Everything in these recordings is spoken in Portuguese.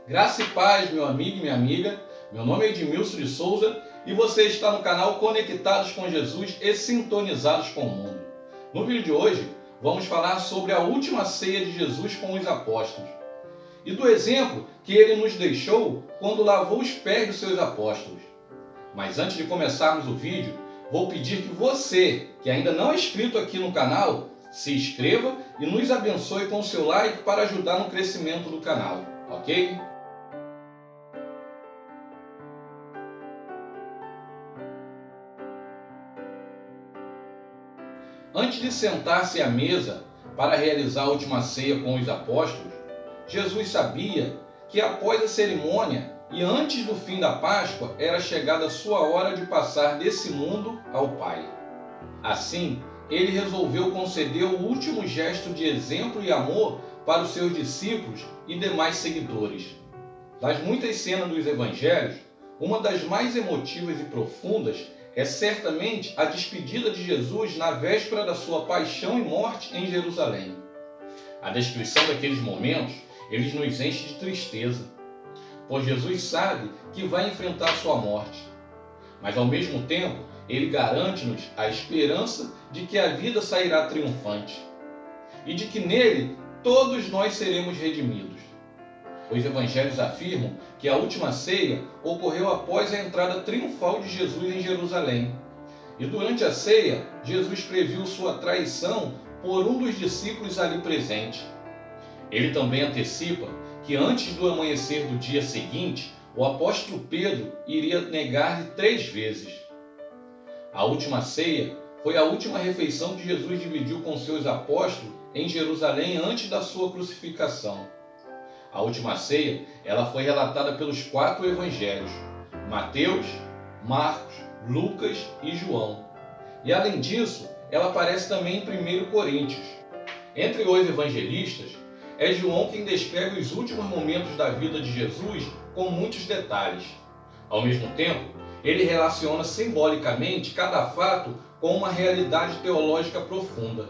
Graça e paz, meu amigo e minha amiga. Meu nome é Edmilson de Souza e você está no canal Conectados com Jesus e Sintonizados com o Mundo. No vídeo de hoje, vamos falar sobre a última ceia de Jesus com os apóstolos e do exemplo que ele nos deixou quando lavou os pés dos seus apóstolos. Mas antes de começarmos o vídeo, vou pedir que você, que ainda não é inscrito aqui no canal, se inscreva e nos abençoe com o seu like para ajudar no crescimento do canal, ok? Antes de sentar-se à mesa para realizar a última ceia com os apóstolos, Jesus sabia que após a cerimônia e antes do fim da Páscoa era chegada a sua hora de passar desse mundo ao Pai. Assim, ele resolveu conceder o último gesto de exemplo e amor para os seus discípulos e demais seguidores. Das muitas cenas dos evangelhos, uma das mais emotivas e profundas é certamente a despedida de Jesus na véspera da sua paixão e morte em Jerusalém. A descrição daqueles momentos, eles nos enche de tristeza, pois Jesus sabe que vai enfrentar sua morte. Mas ao mesmo tempo, ele garante-nos a esperança de que a vida sairá triunfante e de que nele todos nós seremos redimidos. Os evangelhos afirmam que a última ceia ocorreu após a entrada triunfal de Jesus em Jerusalém. E durante a ceia, Jesus previu sua traição por um dos discípulos ali presente. Ele também antecipa que antes do amanhecer do dia seguinte, o apóstolo Pedro iria negar-lhe 3 vezes. A última ceia foi a última refeição que Jesus dividiu com seus apóstolos em Jerusalém antes da sua crucificação. A última ceia, ela foi relatada pelos 4 evangelhos: Mateus, Marcos, Lucas e João. E além disso, ela aparece também em 1 Coríntios. Entre os evangelistas, é João quem descreve os últimos momentos da vida de Jesus com muitos detalhes. Ao mesmo tempo, ele relaciona simbolicamente cada fato com uma realidade teológica profunda.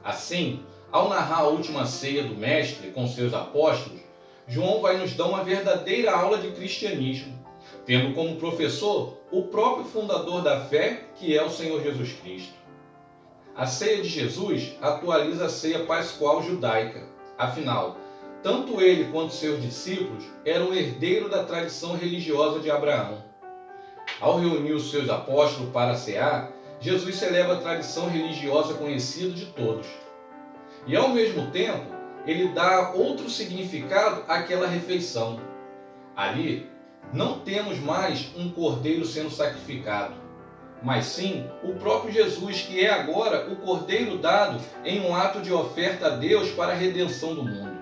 Assim, ao narrar a última ceia do Mestre com seus apóstolos, João vai nos dar uma verdadeira aula de cristianismo, tendo como professor o próprio fundador da fé, que é o Senhor Jesus Cristo. A ceia de Jesus atualiza a ceia pascual judaica. Afinal, tanto ele quanto seus discípulos eram herdeiros da tradição religiosa de Abraão. Ao reunir os seus apóstolos para cear, Jesus celebra a tradição religiosa conhecida de todos. E ao mesmo tempo, ele dá outro significado àquela refeição. Ali, não temos mais um cordeiro sendo sacrificado, mas sim o próprio Jesus, que é agora o cordeiro dado em um ato de oferta a Deus para a redenção do mundo.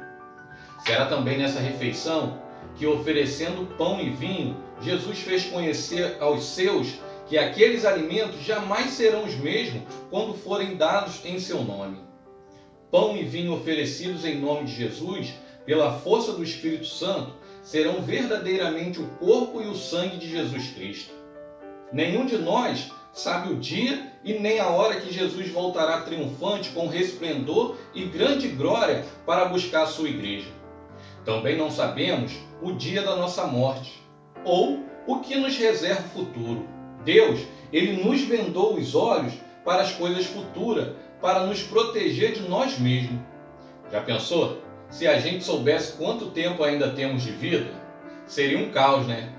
Será também nessa refeição que, oferecendo pão e vinho, Jesus fez conhecer aos seus que aqueles alimentos jamais serão os mesmos quando forem dados em seu nome. Pão e vinho oferecidos em nome de Jesus, pela força do Espírito Santo, serão verdadeiramente o corpo e o sangue de Jesus Cristo. Nenhum de nós sabe o dia e nem a hora que Jesus voltará triunfante com resplendor e grande glória para buscar a sua igreja. Também não sabemos o dia da nossa morte, ou o que nos reserva o futuro. Deus, ele nos vendou os olhos para as coisas futuras, para nos proteger de nós mesmos. Já pensou? Se a gente soubesse quanto tempo ainda temos de vida, seria um caos, né?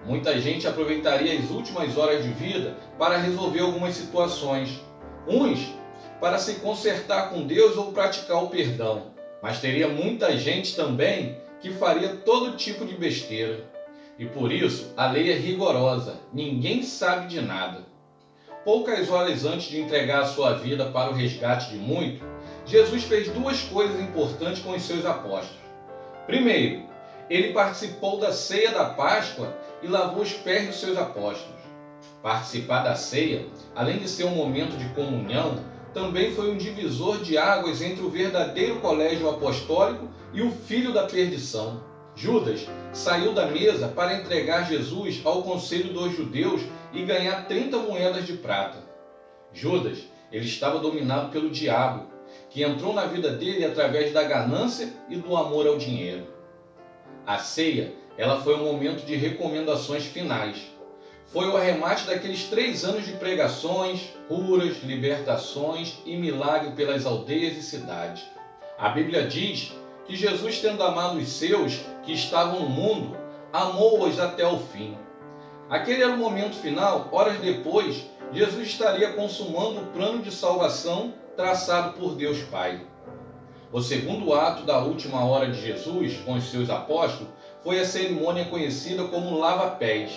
Muita gente aproveitaria as últimas horas de vida para resolver algumas situações. Uns para se consertar com Deus ou praticar o perdão. Mas teria muita gente também que faria todo tipo de besteira. E por isso, a lei é rigorosa. Ninguém sabe de nada. Poucas horas antes de entregar a sua vida para o resgate de muitos, Jesus fez 2 coisas importantes com os seus apóstolos. Primeiro, ele participou da ceia da Páscoa e lavou os pés dos seus apóstolos. Participar da ceia, além de ser um momento de comunhão, também foi um divisor de águas entre o verdadeiro colégio apostólico e o filho da perdição. Judas saiu da mesa para entregar Jesus ao conselho dos judeus e ganhar 30 moedas de prata. Judas, ele estava dominado pelo diabo, que entrou na vida dele através da ganância e do amor ao dinheiro. A ceia, ela foi um momento de recomendações finais. Foi o arremate daqueles 3 anos de pregações, curas, libertações e milagre pelas aldeias e cidades. A Bíblia diz que Jesus, tendo amado os seus que estavam no mundo, amou-os até o fim. Aquele era o momento final. Horas depois, Jesus estaria consumando o plano de salvação traçado por Deus Pai. O segundo ato da última hora de Jesus com os seus apóstolos foi a cerimônia conhecida como lava-pés.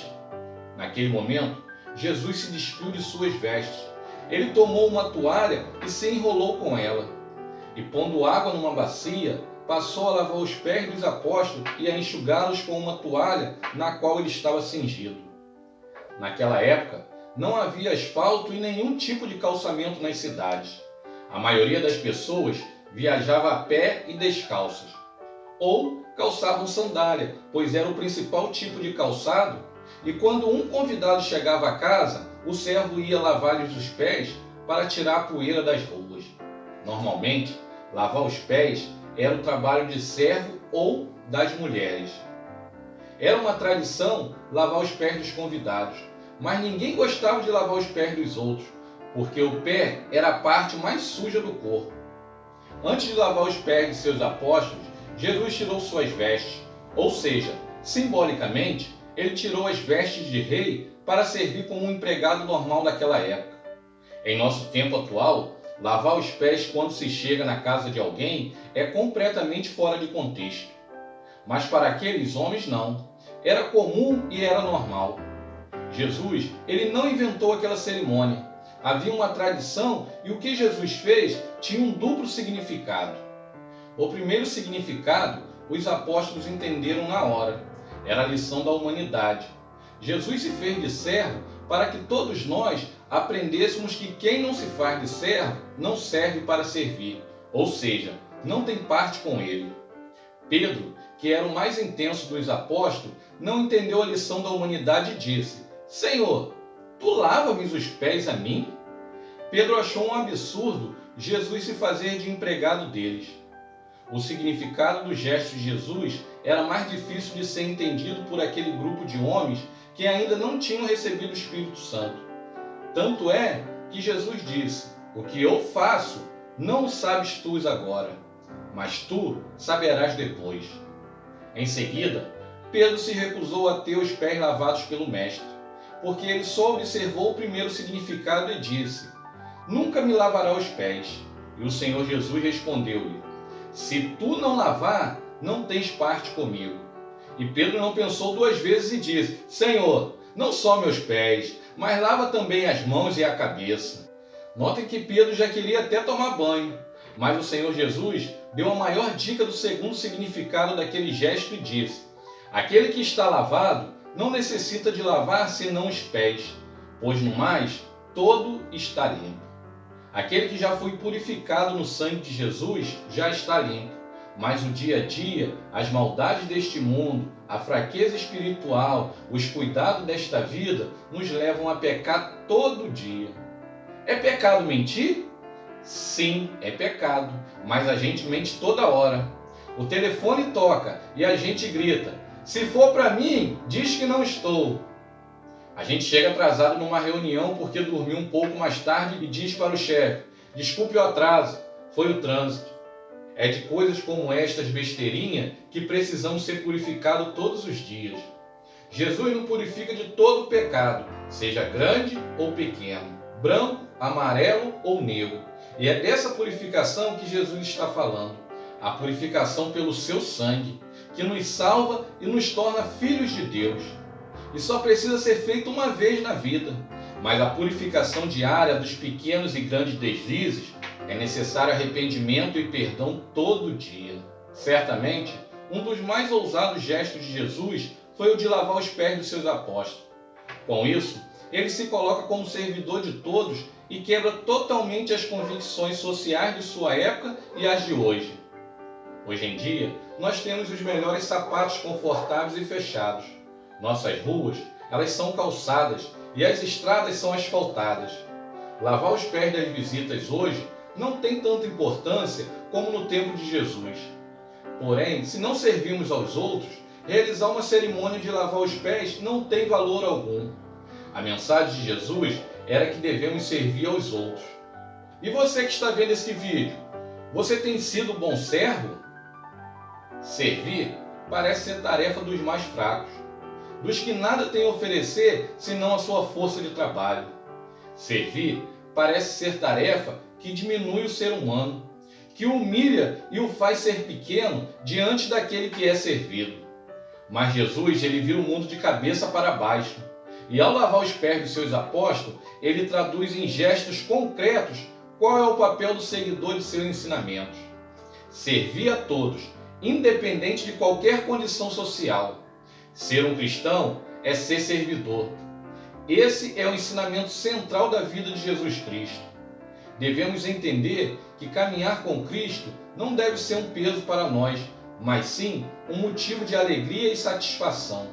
Naquele momento, Jesus se despiu de suas vestes. Ele tomou uma toalha e se enrolou com ela. E pondo água numa bacia, passou a lavar os pés dos apóstolos e a enxugá-los com uma toalha na qual ele estava cingido. Naquela época, não havia asfalto e nenhum tipo de calçamento nas cidades. A maioria das pessoas viajava a pé e descalças, ou calçavam sandália, pois era o principal tipo de calçado, e quando um convidado chegava à casa, o servo ia lavar-lhes os pés para tirar a poeira das ruas. Normalmente, lavar os pés era o trabalho de servo ou das mulheres. Era uma tradição lavar os pés dos convidados, mas ninguém gostava de lavar os pés dos outros, porque o pé era a parte mais suja do corpo. Antes de lavar os pés de seus apóstolos, Jesus tirou suas vestes, ou seja, simbolicamente, ele tirou as vestes de rei para servir como um empregado normal daquela época. Em nosso tempo atual, lavar os pés quando se chega na casa de alguém é completamente fora de contexto. Mas para aqueles homens não. Era comum e era normal. Jesus, ele não inventou aquela cerimônia. Havia uma tradição e o que Jesus fez tinha um duplo significado. O primeiro significado, os apóstolos entenderam na hora. Era a lição da humanidade. Jesus se fez de servo para que todos nós aprendêssemos que quem não se faz de servo não serve para servir, ou seja, não tem parte com ele. Pedro, que era o mais intenso dos apóstolos, não entendeu a lição da humanidade e disse: Senhor, tu lava-me os pés a mim? Pedro achou um absurdo Jesus se fazer de empregado deles. O significado do gesto de Jesus era mais difícil de ser entendido por aquele grupo de homens que ainda não tinham recebido o Espírito Santo. Tanto é que Jesus disse: O que eu faço, não o sabes tu agora, mas tu saberás depois. Em seguida, Pedro se recusou a ter os pés lavados pelo Mestre, porque ele só observou o primeiro significado e disse: Nunca me lavará os pés. E o Senhor Jesus respondeu-lhe: Se tu não lavar, não tens parte comigo. E Pedro não pensou 2 vezes e disse: Senhor, não só meus pés, mas lava também as mãos e a cabeça. Notem que Pedro já queria até tomar banho, mas o Senhor Jesus deu a maior dica do segundo significado daquele gesto e disse: Aquele que está lavado não necessita de lavar senão os pés, pois no mais todo está limpo. Aquele que já foi purificado no sangue de Jesus já está limpo, mas o dia a dia, as maldades deste mundo, a fraqueza espiritual, os cuidados desta vida nos levam a pecar todo dia. É pecado mentir? Sim, é pecado, mas a gente mente toda hora. O telefone toca e a gente grita: se for para mim, diz que não estou. A gente chega atrasado numa reunião porque dormiu um pouco mais tarde e diz para o chefe: desculpe o atraso, foi o trânsito. É de coisas como estas besteirinhas que precisamos ser purificados todos os dias. Jesus nos purifica de todo pecado, seja grande ou pequeno, branco, amarelo ou negro. E é dessa purificação que Jesus está falando. A purificação pelo seu sangue, que nos salva e nos torna filhos de Deus. E só precisa ser feito uma vez na vida. Mas a purificação diária dos pequenos e grandes deslizes é necessário arrependimento e perdão todo dia. Certamente, um dos mais ousados gestos de Jesus foi o de lavar os pés dos seus apóstolos. Com isso, ele se coloca como servidor de todos e quebra totalmente as convicções sociais de sua época e as de hoje. Hoje em dia, nós temos os melhores sapatos confortáveis e fechados. Nossas ruas, elas são calçadas e as estradas são asfaltadas. Lavar os pés das visitas hoje não tem tanta importância como no tempo de Jesus. Porém, se não servimos aos outros, realizar uma cerimônia de lavar os pés não tem valor algum. A mensagem de Jesus era que devemos servir aos outros. E você que está vendo esse vídeo, você tem sido bom servo? Servir parece ser tarefa dos mais fracos, dos que nada têm a oferecer senão a sua força de trabalho. Servir parece ser tarefa que diminui o ser humano, que o humilha e o faz ser pequeno diante daquele que é servido. Mas Jesus, ele vira o mundo de cabeça para baixo. E ao lavar os pés dos seus apóstolos, ele traduz em gestos concretos qual é o papel do seguidor de seus ensinamentos. Servir a todos, independente de qualquer condição social. Ser um cristão é ser servidor. Esse é o ensinamento central da vida de Jesus Cristo. Devemos entender que caminhar com Cristo não deve ser um peso para nós, mas sim um motivo de alegria e satisfação.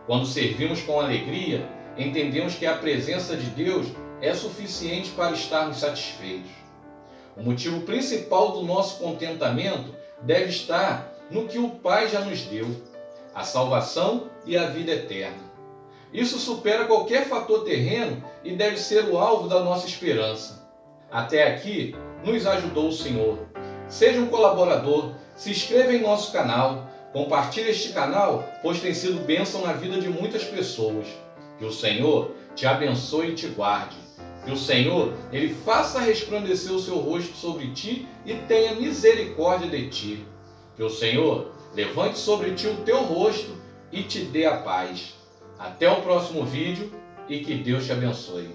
Quando servimos com alegria, entendemos que a presença de Deus é suficiente para estarmos satisfeitos. O motivo principal do nosso contentamento deve estar no que o Pai já nos deu, a salvação e a vida eterna. Isso supera qualquer fator terreno e deve ser o alvo da nossa esperança. Até aqui, nos ajudou o Senhor. Seja um colaborador, se inscreva em nosso canal, compartilhe este canal, pois tem sido bênção na vida de muitas pessoas. Que o Senhor te abençoe e te guarde. Que o Senhor, ele faça resplandecer o seu rosto sobre ti e tenha misericórdia de ti. Que o Senhor levante sobre ti o teu rosto e te dê a paz. Até o próximo vídeo e que Deus te abençoe.